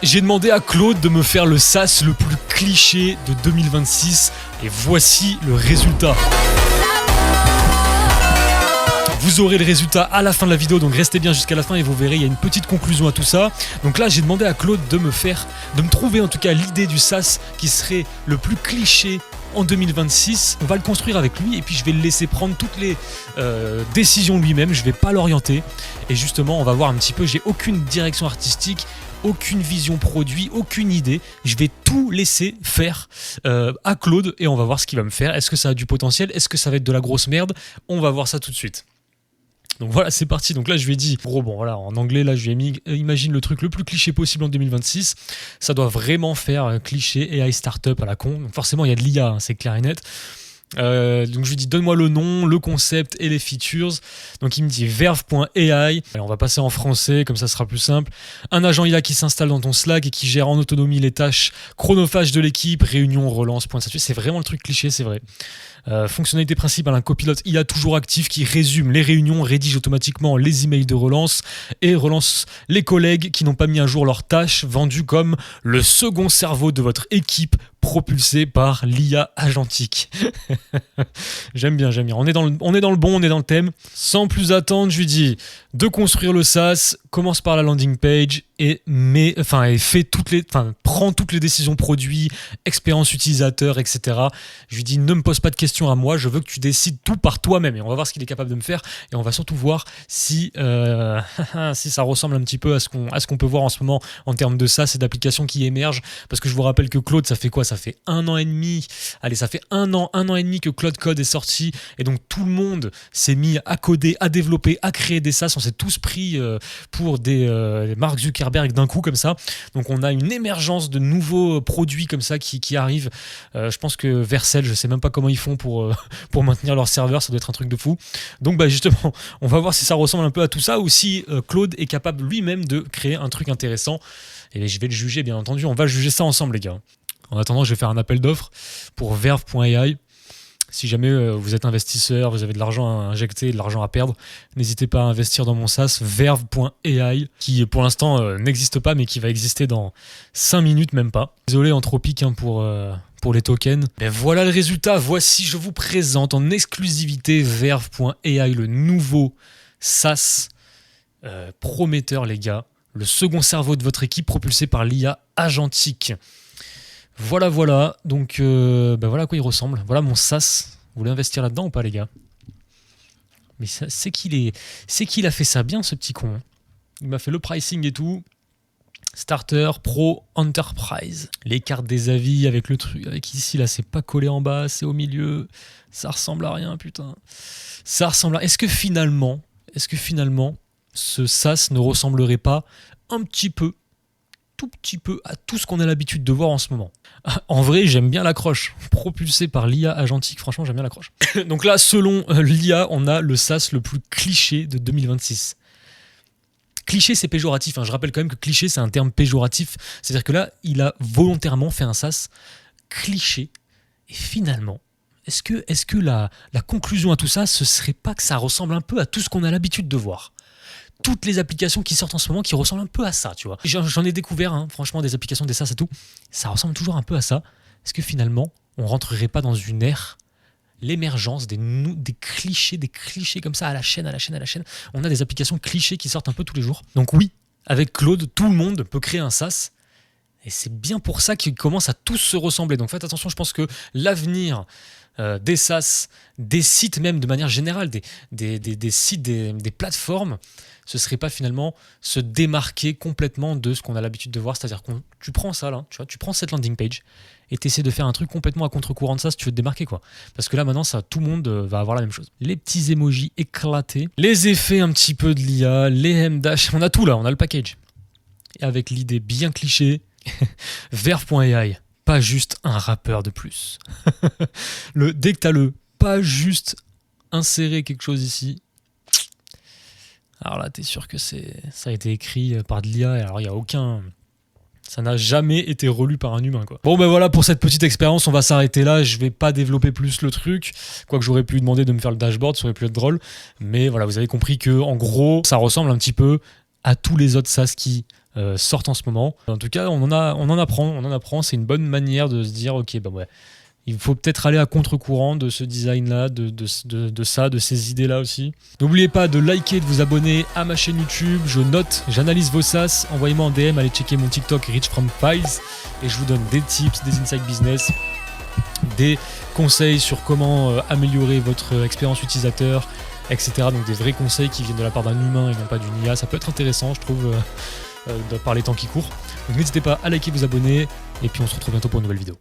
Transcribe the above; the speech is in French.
J'ai demandé à Claude de me faire le SaaS le plus cliché de 2026 et voici le résultat. Vous aurez le résultat à la fin de la vidéo, donc restez bien jusqu'à la fin et vous verrez, il y a une petite conclusion à tout ça. Donc là, j'ai demandé à Claude de me trouver en tout cas l'idée du SaaS qui serait le plus cliché en 2026. On va le construire avec lui et puis je vais le laisser prendre toutes les décisions lui-même, je vais pas l'orienter. Et justement, on va voir un petit peu, j'ai aucune direction artistique, aucune vision produit, aucune idée. Je vais tout laisser faire à Claude et on va voir ce qu'il va me faire. Est-ce que ça a du potentiel? Est-ce que ça va être de la grosse merde? On va voir ça tout de suite. Donc voilà, c'est parti. Donc là, je lui ai dit, gros, bon voilà, en anglais, là, je lui ai mis, imagine le truc le plus cliché possible en 2026. Ça doit vraiment faire cliché AI startup à la con. Donc forcément, il y a de l'IA, hein, c'est clair et net. Donc je lui dis, donne-moi le nom, le concept et les features. Donc il me dit verve.ai. Allez, on va passer en français, comme ça sera plus simple. Un agent IA qui s'installe dans ton Slack et qui gère en autonomie les tâches chronophages de l'équipe, réunion, relance, point de statut. C'est vraiment le truc cliché, c'est vrai. Fonctionnalité principale, un copilote IA toujours actif qui résume les réunions, rédige automatiquement les emails de relance et relance les collègues qui n'ont pas mis à jour leurs tâches, vendu comme le second cerveau de votre équipe propulsé par l'IA agentique. J'aime bien. On est dans le bon, on est dans le thème. Sans plus attendre, je lui dis de construire le SaaS, commence par la landing page et prends toutes les décisions produits, expérience utilisateur, etc. Je lui dis ne me pose pas de questions à moi, je veux que tu décides tout par toi-même et on va voir ce qu'il est capable de me faire et on va surtout voir si ça ressemble un petit peu à ce qu'on peut voir en ce moment en termes de SaaS et d'applications qui émergent, parce que je vous rappelle que Claude, ça fait quoi? Ça fait 1 an et demi. Allez, ça fait un an et demi que Claude Code est sorti et donc tout le monde s'est mis à coder, à développer, à créer des SaaS. On s'est tous pris pour des Mark Zuckerberg d'un coup comme ça. Donc on a une émergence de nouveaux produits comme ça qui arrivent. Je pense que Vercel, je sais même pas comment ils font pour maintenir leur serveur, ça doit être un truc de fou. Donc justement, on va voir si ça ressemble un peu à tout ça ou si Claude est capable lui-même de créer un truc intéressant. Et je vais le juger, bien entendu. On va juger ça ensemble, les gars. En attendant, je vais faire un appel d'offres pour verve.ai. Si jamais vous êtes investisseur, vous avez de l'argent à injecter, de l'argent à perdre, n'hésitez pas à investir dans mon SaaS, verve.ai, qui pour l'instant n'existe pas, mais qui va exister dans 5 minutes, même pas. Désolé Anthropic pour les tokens. Mais voilà le résultat. Voici, je vous présente en exclusivité verve.ai, le nouveau SaaS prometteur, les gars. Le second cerveau de votre équipe propulsé par l'IA agentique. Voilà. Donc, voilà à quoi il ressemble. Voilà mon SaaS. Vous voulez investir là-dedans ou pas, les gars? Mais c'est qu'il a fait ça bien, ce petit con. Il m'a fait le pricing et tout. Starter, Pro, Enterprise. Les cartes des avis avec le truc. Avec ici, là, c'est pas collé en bas, c'est au milieu. Ça ressemble à rien, putain. Ça ressemble à... Est-ce que finalement, ce SaaS ne ressemblerait pas un petit peu, tout petit peu, à tout ce qu'on a l'habitude de voir en ce moment? En vrai, j'aime bien l'accroche. Propulsé par l'IA agentique, franchement, j'aime bien l'accroche. Donc là, selon l'IA, on a le SaaS le plus cliché de 2026. Cliché, c'est péjoratif. Je rappelle quand même que cliché, c'est un terme péjoratif. C'est-à-dire que là, il a volontairement fait un SaaS cliché. Et finalement, est-ce que la conclusion à tout ça, ce serait pas que ça ressemble un peu à tout ce qu'on a l'habitude de voir? Toutes les applications qui sortent en ce moment qui ressemblent un peu à ça, tu vois. J'en ai découvert, franchement, des applications, des SaaS et tout. Ça ressemble toujours un peu à ça. Est-ce que finalement, on rentrerait pas dans une ère, l'émergence des clichés comme ça à la chaîne. On a des applications clichés qui sortent un peu tous les jours. Donc oui, avec Claude, tout le monde peut créer un SaaS. Et c'est bien pour ça qu'ils commencent à tous se ressembler. Donc faites attention, je pense que l'avenir des SaaS, des sites même de manière générale, des sites, des plateformes, ce serait pas finalement se démarquer complètement de ce qu'on a l'habitude de voir. C'est-à-dire que tu prends ça là, tu prends cette landing page et tu essaies de faire un truc complètement à contre-courant de ça si tu veux te démarquer, quoi. Parce que là maintenant, tout le monde va avoir la même chose. Les petits emojis éclatés, les effets un petit peu de l'IA, les M-dash, on a tout là, on a le package. Et avec l'idée bien cliché, verve.ai. Pas juste un rappeur de plus. Dès que tu as pas juste insérer quelque chose ici, alors là, tu es sûr que ça a été écrit par de l'IA, et alors il n'y a aucun... Ça n'a jamais été relu par un humain, quoi. Bon, voilà, pour cette petite expérience, on va s'arrêter là. Je vais pas développer plus le truc. Quoique j'aurais pu lui demander de me faire le dashboard, ça aurait pu être drôle. Mais voilà, vous avez compris que, en gros, ça ressemble un petit peu à tous les autres SaaS qui sortent en ce moment. En tout cas, on en apprend. C'est une bonne manière de se dire, ok, bah ouais, il faut peut-être aller à contre-courant de ce design-là, de ces idées-là aussi. N'oubliez pas de liker, de vous abonner à ma chaîne YouTube. Je note, j'analyse vos sas. Envoyez-moi en DM, allez checker mon TikTok Rich from Files. Et je vous donne des tips, des inside business, des conseils sur comment améliorer votre expérience utilisateur, etc. Donc des vrais conseils qui viennent de la part d'un humain et non pas d'une IA. Ça peut être intéressant, je trouve, par les temps qui courent. Donc n'hésitez pas à liker, vous abonner. Et puis on se retrouve bientôt pour une nouvelle vidéo.